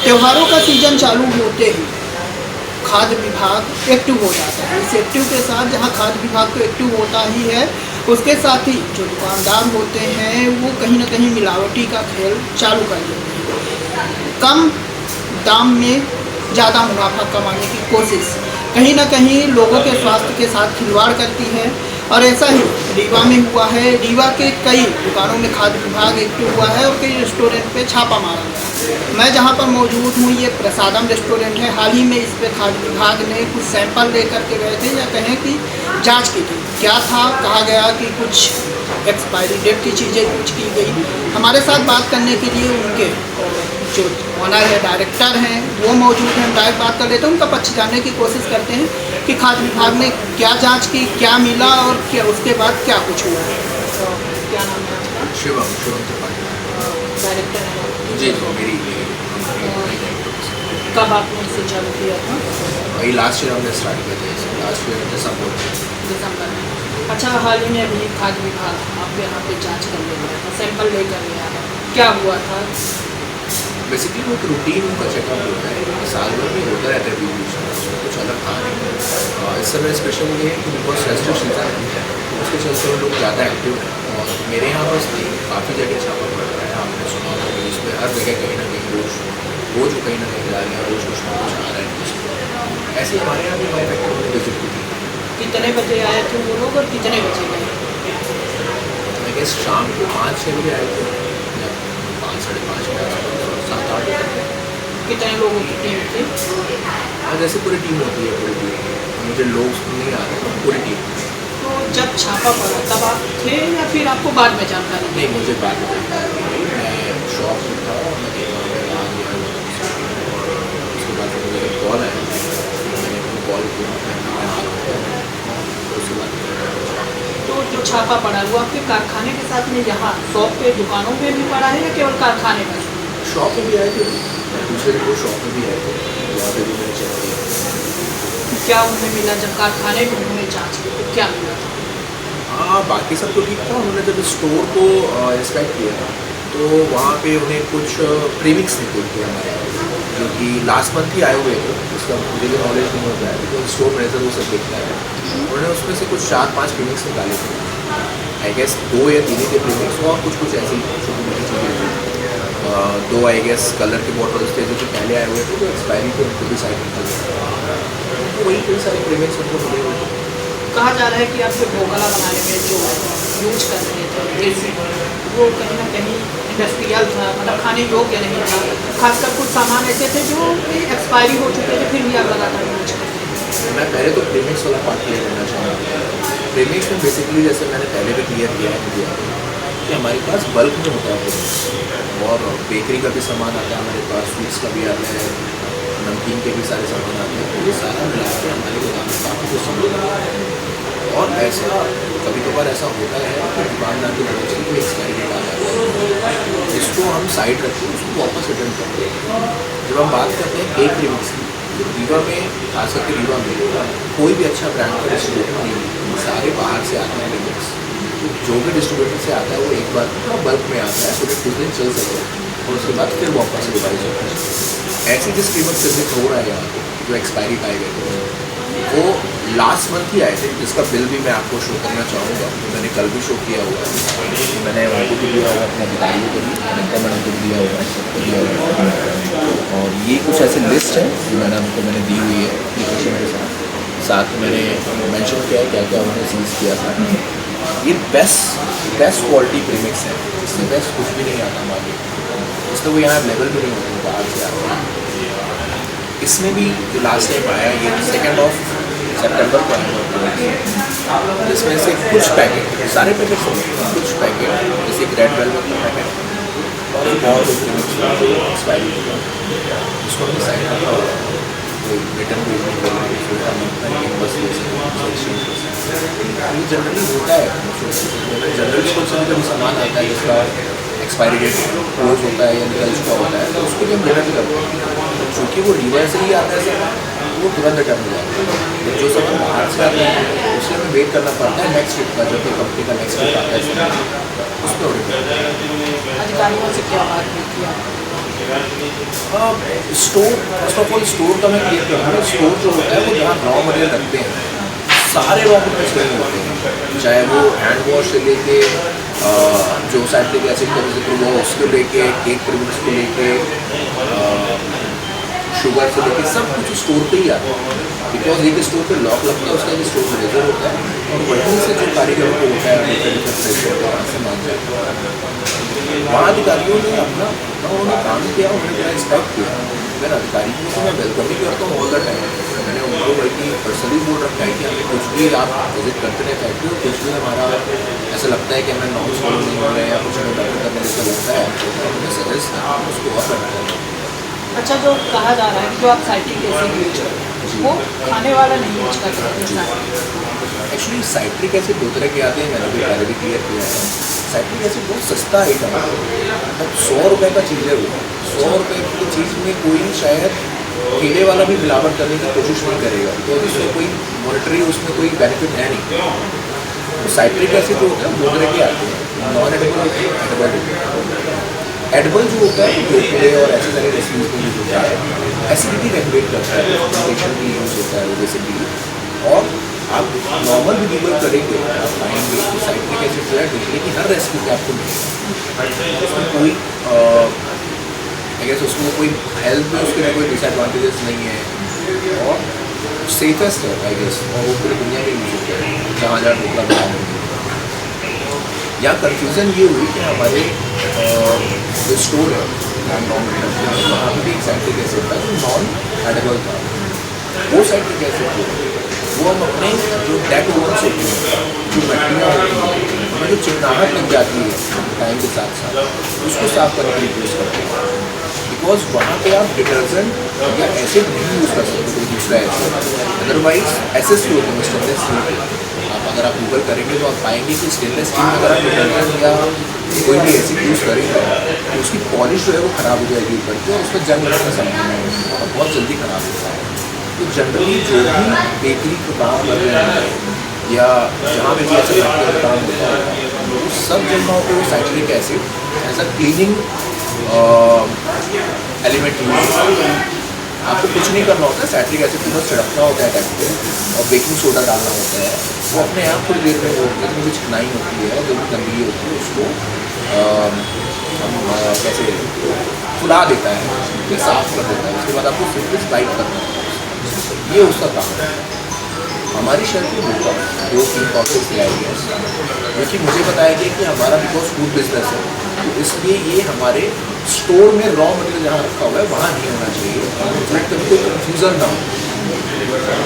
त्योहारों का सीजन चालू होते ही खाद्य विभाग एक्टिव हो जाता है। इस एक्टिव के साथ जहां खाद्य विभाग तो एक्टिव होता ही है, उसके साथ ही जो दुकानदार होते हैं वो कहीं ना कहीं मिलावटी का खेल चालू कर देते हैं। कम दाम में ज़्यादा मुनाफा कमाने की कोशिश कहीं ना कहीं लोगों के स्वास्थ्य के साथ खिलवाड़ करती है। और ऐसा ही रीवा में हुआ है। रीवा के कई दुकानों में खाद्य विभाग एक्टिव हुआ है और कई रेस्टोरेंट पे छापा मारा गया। मैं जहां पर मौजूद हूं ये प्रसादम रेस्टोरेंट है। हाल ही में इस पे खाद्य विभाग ने कुछ सैंपल लेकर के गए थे, या कहें कि जांच की थी। क्या था, कहा गया कि कुछ एक्सपायरी डेट की चीज़ें यूज की गई। हमारे साथ बात करने के लिए उनके जो ऑनर है, डायरेक्टर हैं, वो मौजूद हैं। हम डायरेक्ट बात कर लेते हैं, उनका पक्ष जानने की कोशिश करते हैं कि खाद्य विभाग ने क्या जांच की, क्या मिला और क्या उसके बाद क्या कुछ हुआ। तो क्या नाम है आपका? शिवम त्रिपाठी। डायरेक्टर है जी मेरी कब आपने इसे चालू किया था? वही लास्ट ईयर हमने स्टार्ट किया था इसे, लास्ट ईयर दिसंबर में। अच्छा, हाल ही में अभी खाद्य विभाग आपके यहाँ पे जाँच करने गया था, सैंपल लेकर गया था, क्या हुआ था? बेसिकली वो एक रूटीन का चेकअप होता है, साल भर में होता रहता है बीच में, कुछ अलग था नहीं। इस समय स्पेशल ये है कि बिकॉज फेस्टिव सीजन है, उसके चलते लोग ज़्यादा एक्टिव हैं। और मेरे यहाँ बस नहीं, काफ़ी जगह छापा पड़ रहा है। आपने सुना होगा कि इसमें हर जगह कहीं ना कहीं रोज कहीं ना कहीं जा रहे हैं, रोज कुछ ना कुछ आ रहा है। ऐसे ही हमारे यहाँ भी मैं इफेक्टिव विजिट की थी। कितने बजे आए थे वो लोग और कितने बजे गए? मैं गेस शाम को 5-6 बजे आए थे, या 5-5:30 बजे, 7-8 बजे। कितने लोगों की टीम थी? जैसे पूरी टीम होती है, पूरी टीम, मुझे लोग नहीं आ रहे, पूरी टीम। तो जब छापा पड़ा तब आप थे या फिर आपको बाद में जानकारी? नहीं, मुझे बाद में जानकारी मिली। मैं शॉप में था और मैं देखा आ गया, और उसके बाद मुझे एक कॉल आया, मैंने उनको कॉल किया, मैं आ रहा हूँ, उसके बाद तो जो छापा पड़ा वो आपके कारखाने के साथ में यहाँ शॉप पे दुकानों पे भी पड़ा है या केवल कारखाने में? शॉप में भी आए थे, दूसरे को शॉप में भी आए थे, वहाँ पे भी मैंने चेक किया। क्या उन्हें मिला जब कारखाने में उन्होंने जाँच की तो क्या मिला? हाँ, बाकी सब तो ठीक था। उन्होंने जब स्टोर को इंस्पेक्ट किया था तो वहाँ पे उन्हें कुछ प्रीमिक्स निकल थे हमारे, जो कि लास्ट मंथ ही आए हुए थे। उसका मुझे भी नॉलेज नहीं होता है, तो स्टोर मैनेजर वो सब देखता है। उन्होंने उसमें से कुछ 4-5 प्रीमिक्स निकाले थे। आई गेस 2 या 3 ही थे प्रीमिक्स, और कुछ ऐसी छोटी मोटी चीज़ें थी। 2 आई गेस कलर के बॉटल्स थे जो कि पहले आए हुए थे, जो एक्सपायरी थे, उनको भी साइड निकल गए। तो वही कई सारे प्रीमिक्स उनको मिले हुए थे। कहा जा रहा है कि आप जो ढोकला बनाने में जो यूज कर रहे थे देसी, वो कहीं ना कहीं इंडस्ट्रियल था, मतलब खाने योग्य नहीं था। खासकर कुछ सामान ऐसे थे जो एक्सपायरी हो चुके थे, फिर भी आप लगातार यूज करते थे। मैं पहले तो प्रीमिक्स वाला पार्ट क्लियर करना चाहूँगा। प्रीमिक्स में बेसिकली जैसे मैंने पहले भी क्लियर किया है मुझे कि हमारे पास बल्क में होता है प्रीमिक्स, और बेकरी का भी सामान आता है हमारे पास, स्वीट्स का भी आता है, नमकीन के भी सारे सामान आते हैं। तो ये सारा मिला के हमारे गोदाम में काफ़ी कुछ सामान आता है। और ऐसा कभी कभार ऐसा होता है कि दुकानदार की तरफ से कोई एक्सपायरी डेट आ जाता है, इसको हम साइड रखते हैं, उसको वापस रिटर्न करते हैं। जब हम बात करते हैं एक प्रीमिक्स की, तो रीवा में, खास करके रीवा में कोई भी अच्छा ब्रांड का डिस्ट्रीब्यूटर नहीं है, सारे बाहर से आते हैं प्रीमिक्स। जो भी डिस्ट्रीब्यूटर से आता है वो एक बार बल्क में आता है, तो कुछ दिन चल सके, और उसके बाद फिर वापस रिवाइज होता है। ऐसे जिस कीमत से विजिट हो रहा है यहाँ पे, जो एक्सपायरी पाए गए थे, वो लास्ट मंथ ही आए थे, जिसका बिल भी मैं आपको शो करना चाहूँगा। मैंने कल भी शो किया हुआ है, मैंने उनको भी दिया हुआ है, अपने अधिकारियों को भी, मैंने उनको दिया हुआ है, सबको दिया हुआ है। और ये कुछ ऐसे लिस्ट है जो मैंने दी हुई है एप्लीकेशन के साथ मैंने मेंशन किया है क्या क्या उन्होंने सीज किया था। ये बेस्ट क्वालिटी प्रीमिक्स है, इससे बेस्ट कुछ भी नहीं आता मार्केट, इसलिए वो यहाँ अवेलेबल भी नहीं होते, बाहर से आते हैं। इसमें भी जो लास्ट टाइम आया, ये 2 सितंबर को आया, जिसमें से कुछ पैकेट, सारे पैकेट कुछ पैकेट, जैसे एक रेड वेलवेट का पैकेट और एक और एक्सपायरी होगा, उसको हमने साइड रखा हुआ है। कोई रिटर्न बस ये जनरली होता है। जनरली कुछ कभी सामान आता है जिसका एक्सपायरी डेट क्लोज होता है या निकल चुका होता है, तो उसको भी हम रिटर्न करते हैं। चूँकि वो रीवा से ही आता है सामान, वो तुरंत रिटर्न हो जाता है। जो सामान बाहर से आता है उससे हमें वेट करना पड़ता है नेक्स्ट वीक का, जब भी कंपनी का नेक्स्ट वीक आता है उस पर अधिकारियों से क्या बात की आप? Store, first of all store का मैं क्लियर करूँगा। स्टोर जो होता है वो जहाँ रॉ मटेरियल रखते हैं, सारे रॉ मटेरियल वहीं होते हैं, चाहे वो हैंड वॉश से लेके जो साइट्रिक एसिड का जिक्र हुआ उसको लेके, केक प्रिमिक्स को लेके, शुगर से लेके सब कुछ स्टोर पे ही आता है। बिकॉज एक स्टोर पे लॉक लगता है, उसका एक स्टोर मैनेजर होता है, और वहीं से जो कारीगरों को होता है वहाँ से मान जाता है। वहाँ अधिकारियों ने अपना उन्होंने काम किया, उन्होंने मेरा रिस्पेक्ट किया। मैं अधिकारी को तो मैं वेलकम ही करता हूँ ऑल द टाइम। मैंने उनको बल्कि पर्सनली बोल रखा है कि हमें कुछ भी आप विजिट करते रहे फैक्ट्री, कुछ भी हमारा ऐसा लगता है कि हमें नॉर्म्स फॉलो नहीं हो रहे हैं या कुछ हमें बेटर करने जैसा लगता है तो हमें सजेस्ट उसको और बेटर करना। अच्छा, जो कहा जा रहा है कि जो आप साइट्रिक एसिड यूज करते हैं वो खाने वाला नहीं यूज करते हैं। एक्चुअली साइट्रिक एसिड दो तरह के आते हैं, मैंने भी पहले भी क्लियर किया है। साइट्रिक एसिड बहुत सस्ता आइटम है, मतलब 100 रुपये का चीज़ है वो। 100 रुपये की चीज़ में कोई शायद ठेले वाला भी मिलावट करने की कोशिश नहीं करेगा, तो उसमें कोई मॉनिटरी, उसमें कोई बेनिफिट है नहीं। तो साइट्रिक एसिड जो होता है दो तरह के आते हैं, नॉन एडिबल होते हैं, एडिबल होते हैं। एडिबल जो होता है ढोकले और ऐसे सारे रेसिपीज में यूज होता है, एसिडिटी रेगुलेट करता है, इंजेक्शन भी यूज होता है वो बेसिकली। और आप नॉर्मल भी लीवर करेंगे, आप पाएंगे कि साइट्रिक एसिड जो है ढोकले की हर रेसिपी पे आपको मिलेगा। उसमें कोई आई गेस उसमें कोई हेल्थ में उसके लिए कोई डिसएडवांटेजेस नहीं है, और सेफेस्ट है आई गेस, और वो पूरी दुनिया में यूज होता है जहाँ जहाँ ढोकला बनाएंगे। यहाँ कन्फ्यूज़न ये हुई कि हमारे जो स्टोर है वहाँ पर भी एक साइट्रिक एसिड था जो नॉन एडिबल था। वो साइट्रिक एसिड वो हम अपने जो डेड ओवन्स होते हैं, जो मट्टियाँ होती हैं, उनमें जो चिकनाहट लग जाती है टाइम के साथ साथ, उसको साफ करने के लिए यूज़ करते हैं। बिकॉज वहाँ पे आप डिटर्जेंट या एसिड नहीं यूज़ कर सकते, कोई दूसरा एसिड। अदरवाइज एसिड होते हैं स्टेनलेस स्टील के। अगर आप गूगल करेंगे तो आप पाएंगे कि स्टेनलेस स्टील में अगर आप डिटर्जेंट या कोई भी एसिड यूज़ करेंगे तो उसकी पॉलिश जो है वो ख़राब हो जाएगी ऊपर की, और उसमें जंग लगने का संभावना है और बहुत जल्दी ख़राब होता है। तो जनरली जो भी बेकरी का काम कर रहे हैं या जहाँ पे भी ऐसा फैक्ट्री का काम होता है, उस सब जगहों पे वो citric acid as a cleaning element use होता है। आपको कुछ नहीं करना होता है, साइट्रिक एसिड को बस छिड़कना होता है टैप पे और बेकिंग सोडा डालना होता है। वो अपने आप थोड़ी देर में जितनी भी चिकनाई होती है और जो भी गंदगी होती है उसको हम कैसे फुला देता है, फिर साफ कर देता है। उसके बाद आपको फिर से स्लाइड करना है, ये उसका काम है। हमारी शर्त में होगा 2-3 प्रोसेस ले आई है, क्योंकि मुझे बताया गया कि हमारा बिकॉज फूड बिजनेस है तो इसलिए ये हमारे स्टोर में रॉ मटेरियल जहाँ रखा हुआ है वहाँ नहीं होना चाहिए, ताकि कोई कन्फ्यूज़न ना हो।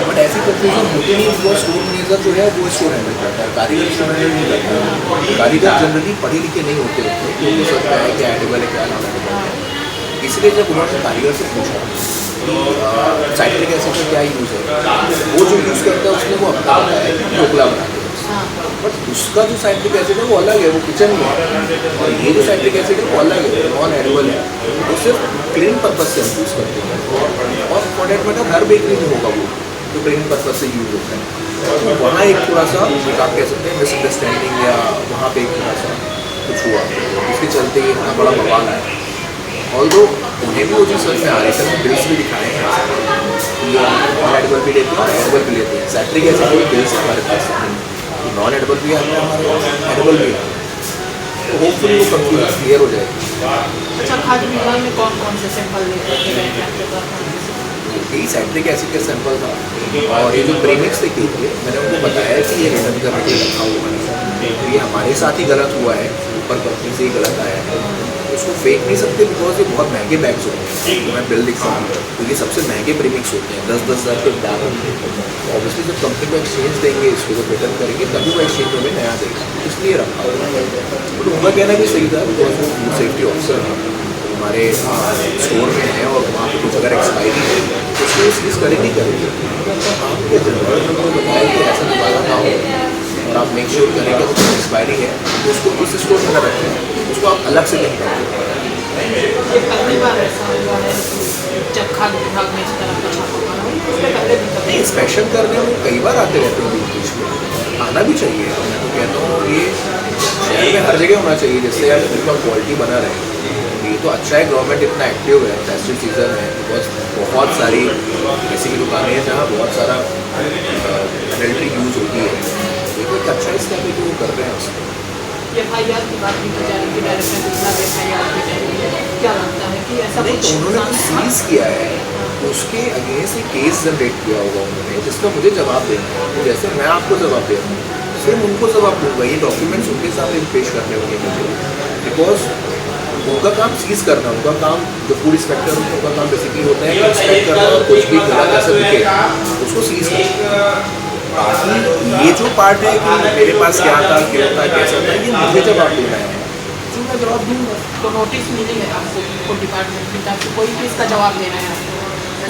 बट ऐसी कन्फ्यूज़न होती नहीं, बिकॉज स्टोर मैनेजर जो है वो स्टोर हैंडल करता है, कारीगर स्टोर हैंडल नहीं करता है। कारीगर जनरली पढ़े लिखे नहीं होते, उनको सोचता है कि एडिबल है क्या नॉन एडिबल है। इसलिए जब उन्होंने कारीगर से पूछा साइट्रिक एसिड का क्या यूज़ है, वो जो यूज़ करता है उसमें वो अपना बताया है कि ढोकला बनाते हैं, बट उसका जो साइट्रिक एसिड है वो अलग है, वो किचन में है। और ये जो साइट्रिक एसिड है वो अलग है, नॉन एडिबल है, वो सिर्फ क्लीनिंग पर्पज से हम यूज़ करते हैं। और फॉर डेट मैटर हर बेकरी में होगा वो जो क्लीनिंग पर्पज से यूज़ होता है। तो वहाँ एक थोड़ा सा आप कह सकते हैं मिसअंडरस्टैंडिंग या वहाँ पे एक थोड़ा सा कुछ हुआ, इसके चलते इतना बड़ा बवाल आया। ऑल्दो उन्हें भी वो चीज़ समझ में आ रही है, सर बिल्स भी दिखाए हैं कि नॉन एडिबल भी लेते हैं और एडिबल भी लेते हैं। साइट्रिक एसिड कोई बिल्स हमारे पास नॉन एडिबल भी आता है, हमारे एडिबल भी आता है, तो होपफुली वो कंफ्यूजन क्लियर हो जाएगी। अच्छा, खाद्य विभाग में कौन कौन से सैंपल लेते हैं? यही साइट्रिक एसिड का सैंपल था, और ये जो प्रीमिक्स देखी थी मैंने उनको बताया कि ये रिटर्न करने के लिए रखा हुआ है, ये हमारे साथ ही गलत हुआ है, ऊपर कंपनी से ही गलत आया है, उसको फेंक नहीं सकते बिकॉज ये बहुत महंगे बैग्स होते हैं। तो मैं बिल लिख सकूँ तो ये सबसे महंगे प्रीमिक्स होते हैं, 10-10 हज़ार के बैग होते हैं। ऑब्वियसली जब कंपनी को एक्सचेंज देंगे, इसको जब रिटर्न करेंगे तभी वो एक्सचेंज में नया देगा, इसलिए रखा हुआ है। बट उनका कहना भी सही था, बिकॉज वो फूड सेफ्टी ऑफिसर हमारे स्टोर में है और वहाँ पर कुछ अगर एक्सपायरी है तो उसको सीज करेंगे करेंगे। आपके जनरल में बताया कि ऐसा दोबारा ना हो, और आप मेक श्योर करेंगे तो एक्सपायरी है तो उसको उस स्टोर में न रखें, उसको आप अलग से कहीं रखें। ये पहली बार ऐसा हुआ है जब खाद्य विभाग में इस तरह का छापा मारा, उससे पहले भी नहीं इंस्पेक्शन करने में कई बार आते रहते हैं बीच बीच में, आना भी चाहिए। मैं तो कहता हूँ ये शहर में हर जगह होना चाहिए, जिससे यार बिल्कुल क्वालिटी बना रहे। ये तो अच्छा है गवर्नमेंट इतना एक्टिव है, फेस्टिव सीजन है, बिकॉज बहुत सारी ऐसी भी दुकानें हैं जहाँ बहुत सारा एडल्ट्री यूज होती है। ये कोई अच्छा स्टेप है कि वो कर रहे हैं उसको। FIR की बात भी की जा रही है, डायरेक्टर के खिलाफ FIR की जा रही है, क्या लगता है कि ऐसा नहीं, कुछ तो उन्होंने कुछ सीज किया है, उसके अगेंस्ट एक केस जनरेट किया होगा उन्होंने, जिसका मुझे जवाब देना है। तो जैसे मैं आपको जवाब दे रहा हूँ, सेम उनको जवाब दूंगा। ये डॉक्यूमेंट्स उनके सामने पेश करने होंगे मुझे, बिकॉज उनका काम सीज करना, उनका काम जो फूड इंस्पेक्टर होता है उनका काम बेसिकली होता है कि इंस्पेक्ट करना और कुछ भी गलत ऐसा दिखे उसको सीज करना। बाकी ये जो पार्ट है कि मेरे पास क्या था, क्यों था, कैसा था, ये मुझे जवाब देना है, जो मैं जवाब दूंगा। तो नोटिस मिली है आपको डिपार्टमेंट की तरफ से, कोई भी इसका जवाब देना है आपको?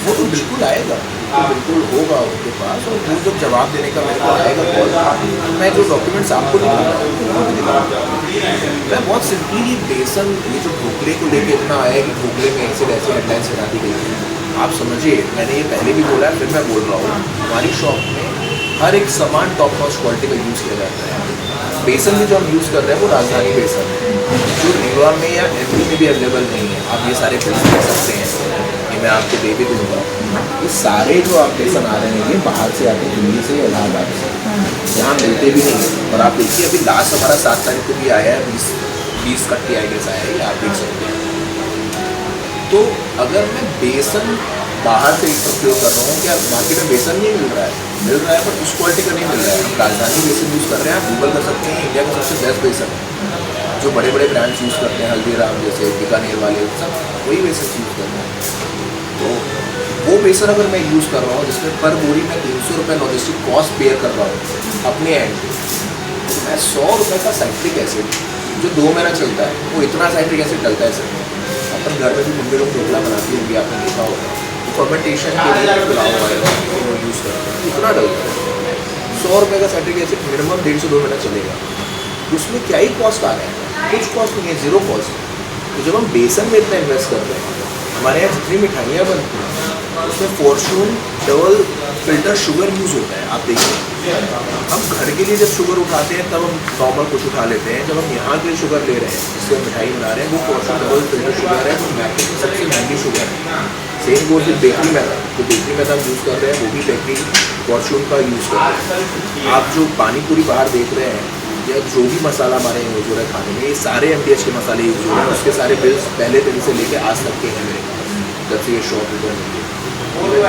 वो तो बिल्कुल आएगा, तो बिल्कुल होगा उनके पास, और वो जब जवाब देने का मेरे को आएगा कॉल, मैं जो डॉक्यूमेंट्स आपको दिखाऊंगा। मैं बहुत सिंपली बेसन, ये जो ढोकले को लेके इतना आया कि ढोकले में ऐसे हेडलाइंस बना दी गई थी, आप समझिए, मैंने ये पहले भी बोला है, फिर मैं बोल रहा हूँ, हमारी शॉप में हर एक सामान टॉप नॉच क्वालिटी का यूज़ किया जाता है। बेसन भी जो हम यूज़ कर रहे हैं वो राजधानी बेसन है, जो रीवा में या MP में भी अवेलेबल नहीं है। आप ये सारे बेसन ले सकते हैं, ये मैं आपको दे भी दूँगा। ये सारे जो आप बेसन आ रहे हैं ये बाहर से आते हैं, दिल्ली से, इलाहाबाद से, यहाँ मिलते भी नहीं है। और आप देखिए अभी लास्ट हमारा 7 तारीख को भी आया है, 20 कट्टी आई गेस आया है, आप देख सकते हैं। तो अगर मैं बेसन बाहर से प्रयोग कर रहा हूँ, क्या मार्केट में बेसन नहीं मिल रहा है? मिल रहा है, पर उस क्वालिटी का नहीं मिल रहा है। हम राजधानी बेसन यूज़ कर रहे हैं, आप गूगल कर सकते हैं, इंडिया का सबसे बेस्ट बेसन है, जो बड़े बड़े ब्रांड्स यूज़ करते हैं, हल्दीराम जैसे, बीकानेर वाले, सब वही बेसन यूज़ कर रहे हैं। तो वो बेसन अगर मैं यूज़ कर रहा हूँ जिसमें पर बोरी में 300 रुपये लॉजिस्टिक कॉस्ट पेयर कर रहा हूँ अपने एंड पे, तो मैं 100 रुपये का साइट्रिक एसिड जो 2 महीना चलता है, वो इतना साइट्रिक एसिड डलता है सर। अपन घर में भी मम्मी लोग ढोकला बनाती होंगी, आपने देखा होगा, फर्मेंटेशन के लिए मिला हुआ है वो यूज़ करते हैं, इतना डलता है। 100 रुपये का साइट्रिक एसिड मिनिमम 1.5 से 2 महीना चलेगा, उसमें क्या ही कॉस्ट आ रहा है? कुछ कॉस्ट नहीं है, जीरो कॉस्ट। तो जब हम बेसन में इतना इन्वेस्ट कर रहे हैं, हमारे यहाँ जितनी मिठाइयाँ बनती हैं उसमें Fortune double filter sugar use होता है। आप देखिए, हम घर के लिए जब शुगर उठाते हैं तब हम नॉर्मल कुछ उठा लेते हैं, जब हम यहाँ के लिए शुगर ले रहे हैं जिससे हम मिठाई बना रहे हैं वो फॉर्चून डबल फिल्टर शुगर है, वो मार्केट में सबसे महंगी शुगर है। सेम गोज विद बेकरी मैदा, जो बेकरी मैदा हम यूज़ कर रहे हैं वो भी बेकरी फॉर्चून का यूज़ कर रहे हैं। आप जो पानी पूरी बाहर देख रहे हैं या जो भी मसाला हमारे यहाँ यूज हो रहा है खाने में, ये सारे MTH के मसाले यूज हो रहे हैं, उसके सारे बिल्स पहले दिन से लेके आज तक के हैं मेरे पास, जब से ये शॉप ओपन हुई है।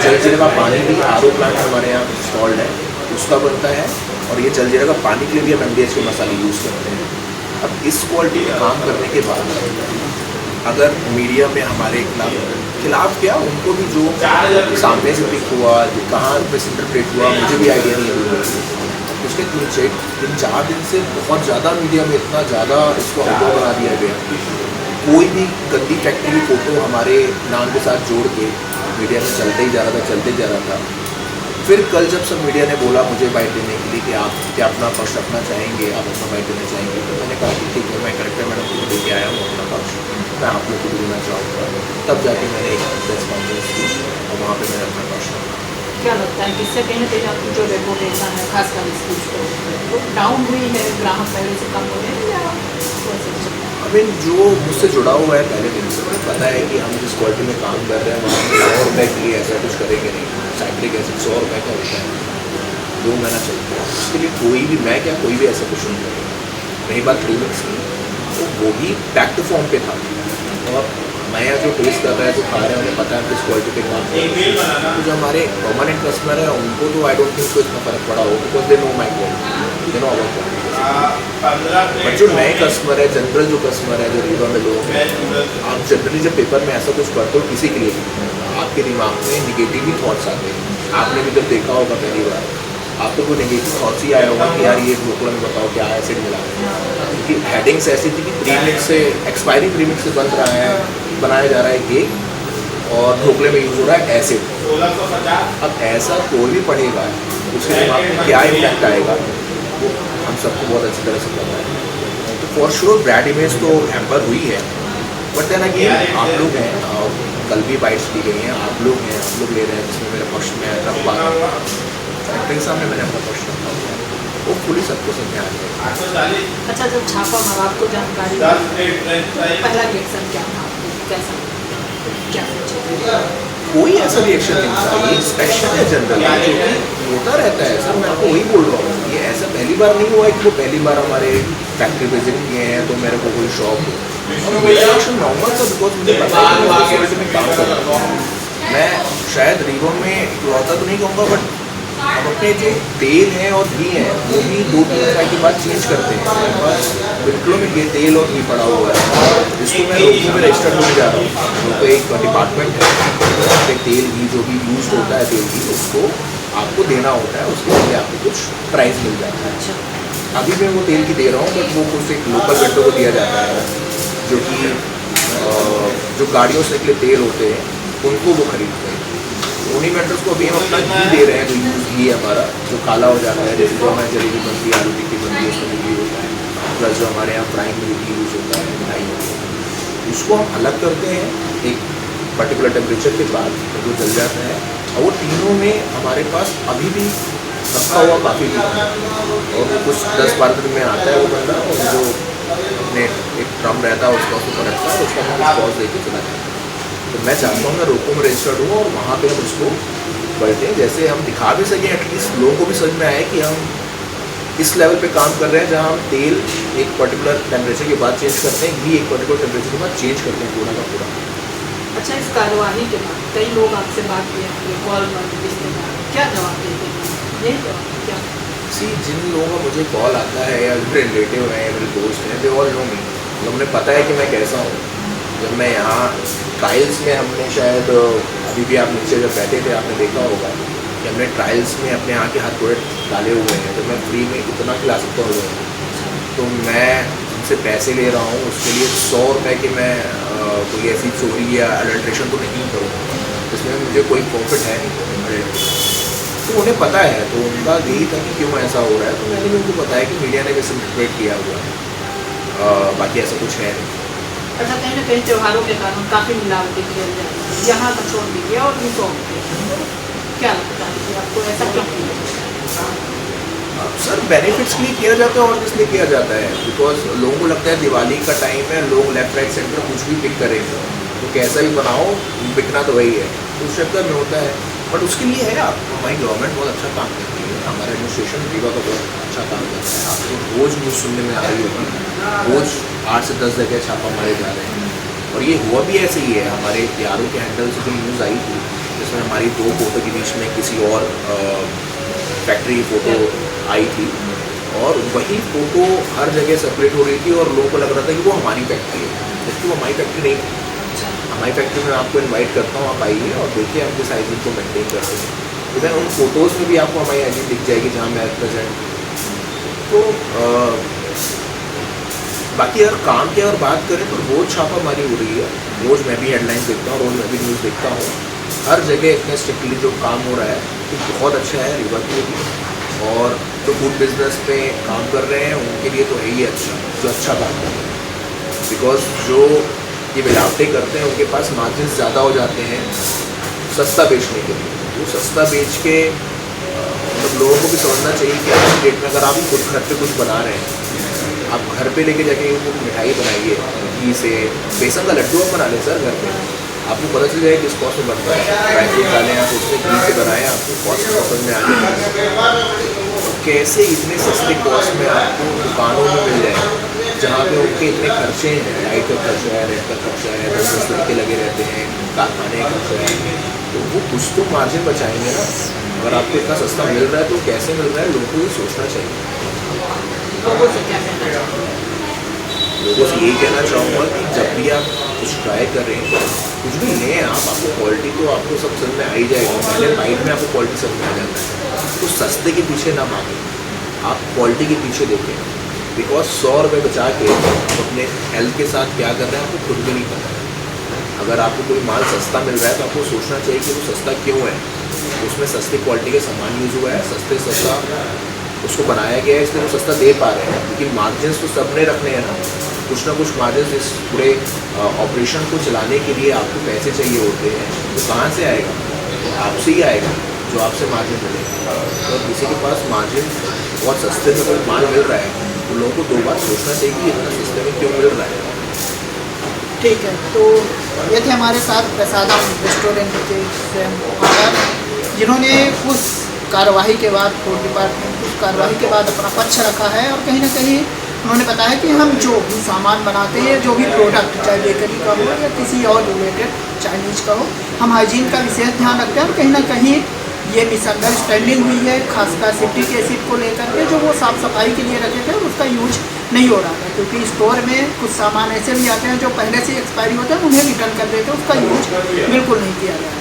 जल जीरा का पानी भी RO प्लांट हमारे यहाँ इंस्टॉल्ड है, उसका बनता है, और ये जल जीरा का पानी के लिए भी हम MTH के मसाले यूज़ करते हैं। अब इस क्वालिटी में काम करने के बाद अगर मीडिया में हमारे खिलाफ क्या, उनको भी जो सामने से पिक हुआ, कहाँ मिस इंटरप्रेट हुआ, मुझे भी आइडिया नहीं है। उसके 3-4 दिन से बहुत ज़्यादा मीडिया में इतना ज़्यादा इसको आउटडोर बना दिया गया, कोई भी गंदी फैक्ट्री की फ़ोटो हमारे नाम के साथ जोड़ के मीडिया में चलते ही जा रहा था। फिर कल जब सब मीडिया ने बोला मुझे बाइट देने के लिए कि आप क्या अपना पक्ष रखना चाहेंगे, आप अपना बाइट देना चाहेंगे, तो मैंने कहा कि ठीक है, मैं कलेक्टर मैडम को लेके आया हूँ अपना पक्ष, मैं आप लोग को भी देना चाहूँगा। तब जाके मैंने एक प्रेस कॉन्फ्रेंस की और वहाँ पर मैंने अपना पक्ष रखा। क्या लगता है किससे कहीं ना कहीं आपकी जो रेपुटेशन है खासकर इस चीज़ को वो डाउन हुई है, ग्राहक पहले से कम हो रहे हैं या वैसे? अभी जो मुझसे जुड़ा हुआ है पहले दिन से, मुझे पता है कि हम जिस क्वालिटी में काम कर रहे हैं वहाँ 100 रुपये के लिए ऐसा कुछ करेंगे नहीं। साइट्रिक एसिड 100 रुपये का होता है, 2 महीना चलता है, उसके लिए कोई भी, मैं क्या, कोई भी ऐसा कुछ नहीं करेगा। रही बात प्रीमिक्स की, तो वो भी बैक टू फॉर्म पे था, और नया जो टेस्ट कर रहा है, जो खा रहे हैं, उन्हें पता है किस क्वालिटी पे काम कर रहे हैं। तो जो हमारे परमानेंट कस्टमर है उनको तो आई डोंट थिंक को इतना फ़र्क पड़ा हो, because they know my quality, they know our quality. But जो नए कस्टमर है, जनरल जो कस्टमर है, जो रीवा में लोग हैं, आप जनरली जब पेपर में ऐसा कुछ पढ़ते हो किसी के लिए, आपके दिमाग में निगेटिव ही थॉट्स आते हैं। आपने भी जब देखा होगा पहली बार, आपको कोई नेगेटिव थॉट्स ही आया होगा कि यार ये ढोकला में बताओ क्या एसिड मिला, क्योंकि हेडिंग्स ऐसी थी कि प्रीमिक्स से, एक्सपायरी प्रीमिक्स से बन रहा है, बनाया जा रहा है केक, और ढोकले में यूज़ हो रहा है एसिड। अब ऐसा कोई भी पढ़ेगा उसके दिमाग में क्या इम्पैक्ट आएगा, वो हम सबको बहुत अच्छी तरह से पता है। तो फॉर श्योर ब्रांड इमेज तो हैम्पर हुई है, बट देन अगेन आप लोग हैं, और कल भी बाइट्स दी गई हैं, आप लोग हैं, आप लोग ले रहे हैं, जिसमें मेरे पक्ष में रख पा रहा हूँ, फैक्ट्री सामने मैंने अपना पक्ष रखा हुआ है, वो पूरी सबको समझ आ रही है। अच्छा, जब छापा मारा आपको जानकारी पहला रिएक्शन क्या था? कैसा क्या सोचेंगे? कोई ऐसा रिएक्शन नहीं था, ये इंस्पेक्शन है जनरल, क्योंकि होता रहता है सर, मैं आपको वही बोल रहा हूँ, ये ऐसा पहली बार नहीं हुआ है कि वो पहली बार हमारे फैक्ट्री विजिट किए हैं तो मेरे को कोई शॉक हो। और मेरा रिएक्शन नॉर्मल था, बिकॉज मुझे पता है कि मैं फैसिलिटी में काम कर रहा हूँ। मैं शायद रीवा में इकलौता तो नहीं कहूँगा, बट हम अपने जो तेल हैं और घी हैं वो भी 2-3 साल के बाद चेंज करते हैं। मेरे पास बिल्कुलों में ये तेल और घी पड़ा हुआ है, जिसको मैं लोगों में रजिस्टर होने जा रहा हूँ। तो एक डिपार्टमेंट है, तेल घी जो भी यूज होता है तेल घी, उसको आपको देना होता है, उसके लिए आपको कुछ प्राइस मिल जाता है। अभी मैं वो तेल की दे रहा हूँ, बट वो कुछ एक लोकल वेंडर को दिया जाता है, जो कि जो गाड़ियों से निकले तेल होते हैं उनको वो खरीदते हैं। उन्हीं वेंडर्स को अभी हम अपना घी दे रहे हैं, जो यूज़ घी है हमारा, जो काला हो जाता है, जैसे जो हमारी जलेबी बनती है, आलू टिक्की बनती है, उसमें घी होता है, प्लस जो हमारे यहाँ फ्राइंग में घी यूज़ होता है, मिठाई होती है, उसको हम अलग करते हैं एक पर्टिकुलर टेम्परेचर के बाद, तो वो जल जाता है। और वो तीनों में हमारे पास अभी भी रखा हुआ काफ़ी घी है, और कुछ 10-12 दिन में आता है वो बंदा, और जो अपने एक ड्रम रहता है उसको रखता है, उसका हम पॉज दे के चला जाता है। तो मैं चाहता हूँ मैं रोको में रजिस्टर्ड हूँ, और वहाँ पे हम उसको बढ़ते हैं, जैसे हम दिखा भी सकें, एटलीस्ट लोगों को भी समझ में आए कि हम इस लेवल पे काम कर रहे हैं, जहाँ हम तेल एक पर्टिकुलर टेम्परेचर के बाद चेंज करते हैं, घी एक पर्टिकुलर टेम्परेचर के बाद चेंज करते हैं पूरा का पूरा। अच्छा, इस कार्यवाही के बाद कई लोग आपसे बात किए होंगे, कॉल पर, रिश्तेदार, क्या जवाब देते हैं? यही जवाब क्या? जिन लोगों का मुझे कॉल आता है, या मेरे रिलेटिव हैं, मेरे दोस्त हैं, दे ऑल नो मी, उन्हें पता है कि मैं कैसा हूँ। जब मैं यहाँ ट्रायल्स में, हमने शायद अभी भी आप नीचे जब बैठे थे आपने देखा होगा कि हमने ट्रायल्स में अपने यहाँ के हाथ थोड़े डाले हुए हैं, तो मैं फ्री में इतना खिला सकता हूँ। तो मैं उनसे पैसे ले रहा हूँ उसके लिए 100 रुपये कि मैं कोई ऐसी चोरी या अडल्ट्रेशन तो नहीं करूँगा, इसमें मुझे कोई प्रॉफिट है नहीं। तो उन्हें पता है, तो उनका यही था कि क्यों ऐसा हो रहा है, तो मैंने भी उनको बताया कि मीडिया ने वैसे इंटरप्रेट किया हुआ है, बाकी ऐसा कुछ है नहीं। अच्छा, कहीं ना कहीं त्योहारों के कारण काफ़ी मिलावटी किया जाता है, यहाँ का छोड़ दीजिए और दूसरों में क्या लगता है कि आपको ऐसा क्यों किया? सर बेनिफिट्स के लिए किया जाता है और किस लिए किया जाता है, बिकॉज लोगों को लगता है दिवाली का टाइम है, लोग लेफ्ट राइट सेंटर कुछ भी पिक करेंगे, तो कैसा भी बनाओ बिकना तो वही है, तो उस चक्कर में होता है। बट उसके लिए है, आप हमारी गवर्नमेंट बहुत अच्छा काम करती है, हमारा एडमिनिस्ट्रेशन रीवा का बहुत अच्छा काम करता है। आपको रोज़ न्यूज़ सुनने में आ रही होगी, रोज़ 8 से 10 जगह छापा मारे जा रहे हैं, और ये हुआ भी ऐसे ही है। हमारे यारों के हैंडल से जो न्यूज़ आई थी, जिसमें हमारी 2 फोटो के बीच में किसी और फैक्ट्री की फ़ोटो आई थी, और वही फ़ोटो हर जगह सेपरेट हो रही थी, और लोगों को लग रहा था कि वो हमारी फैक्ट्री है, जबकि वो हमारी फैक्ट्री नहीं थी। हमारी फैक्ट्री में आपको इनवाइट करता हूँ, आप आइए और देखिए हम किस हाइजीन को मेंटेन करते हैं। इवन उन फोटोज़ में भी आपको हमारी हाइजीन दिख जाएगी जहाँ मैं प्रेजेंट। तो बाकी अगर काम की अगर बात करें तो रोज़ छापामारी हो रही है, रोज़ मैं भी हेडलाइंस देखता हूँ, रोज़ मैं भी न्यूज़ देखता हूँ, हर जगह इतने स्ट्रिक्टली जो काम हो रहा है तो बहुत अच्छा है रीवा के लिए भी, और जो फूड बिजनेस पे काम कर रहे हैं उनके लिए तो है ही अच्छा, जो अच्छा काम कर रहे हैं। बिकॉज जो ये मिलावटें करते हैं उनके पास मार्जिन ज़्यादा हो जाते हैं सस्ता बेचने के लिए, वो सस्ता बेच के मतलब लोगों को भी समझना चाहिए कि आज की डेट में अगर आप खुद घर पे कुछ बना रहे हैं, आप घर पे लेके जाके वो मिठाई बनाइए घी से, बेसन का लड्डू आप बना लें सर घर पे, आपको पता चल जाए किस कॉस्ट में बनता है, ड्राई फ्रूट डालें आप उसमें, घी से बनाएं, आपको कॉस्ट समझ में आ जाए कैसे इतने सस्ते कॉस्ट में आपको दुकानों में मिल जाए, जहाँ पे उनके इतने खर्चे हैं, लाइट का खर्चा है, रेंट का खर्चा है, 10 लड़के लगे रहते हैं, कारखाने का खर्चा है, तो वो कुछ तो मार्जिन बचाएंगे ना। अगर आपको इतना सस्ता मिल रहा है तो कैसे मिल रहा है, लोगों को ये सोचना चाहिए। लोगों से क्या कहना चाहूँगा? लोगों से यही कहना चाहूँगा कि जब भी आप कुछ ट्राई करें, कुछ भी लें आपको क्वालिटी तो आपको सब समझ में आ ही जाएगी, पहले बाइट में आपको क्वालिटी समझ में आ जाता है, तो सस्ते के पीछे ना भागें, आप क्वालिटी के पीछे देखें, बिकॉज 100 रुपये बचा के अपने हेल्थ के साथ क्या कर रहे हैं आपको खुद भी नहीं पता है। अगर आपको कोई माल सस्ता मिल रहा है तो आपको सोचना चाहिए कि वो सस्ता क्यों है, उसमें सस्ती क्वालिटी के सामान यूज़ हुआ है, सस्ता उसको बनाया गया है, इसलिए वो सस्ता दे पा रहे हैं, लेकिन मार्जिन तो सब ने रखने हैं ना, कुछ ना कुछ मार्जिन इस पूरे ऑपरेशन को चलाने के लिए आपको पैसे चाहिए होते हैं, तो कहाँ से आएगा, तो आपसे ही आएगा जो आपसे मार्जिन मिलेगा। तो किसी के पास मार्जिन बहुत सस्ते में कोई माल मिल रहा है तो लोगों को 2 बार सोचना चाहिए कि इतना सस्ते में क्यों मिल रहा है। ठीक है, तो ये थे हमारे साथ प्रसादम रेस्टोरेंट के ऑनर, जिन्होंने उस कार्रवाई के बाद फूड डिपार्टमेंट की कार्रवाई के बाद अपना पक्ष रखा है और कहीं ना कहीं उन्होंने बताया कि हम जो भी सामान बनाते हैं, जो भी प्रोडक्ट, चाहे बेकरी का हो या किसी और रिलेटेड चाइनीज़ का हो, हम हाइजीन का विशेष ध्यान रखते हैं। और कहीं ना कहीं ये मिसअंडरस्टैंडिंग हुई है, खासकर सिट्रिक एसिड को लेकर के, जो वो साफ़ सफाई के लिए रखे थे और उसका यूज नहीं हो रहा था, क्योंकि स्टोर में कुछ सामान ऐसे भी आते हैं जो पहले से एक्सपायरी होते हैं, उन्हें रिटर्न कर देते हैं, उसका यूज बिल्कुल नहीं किया गया।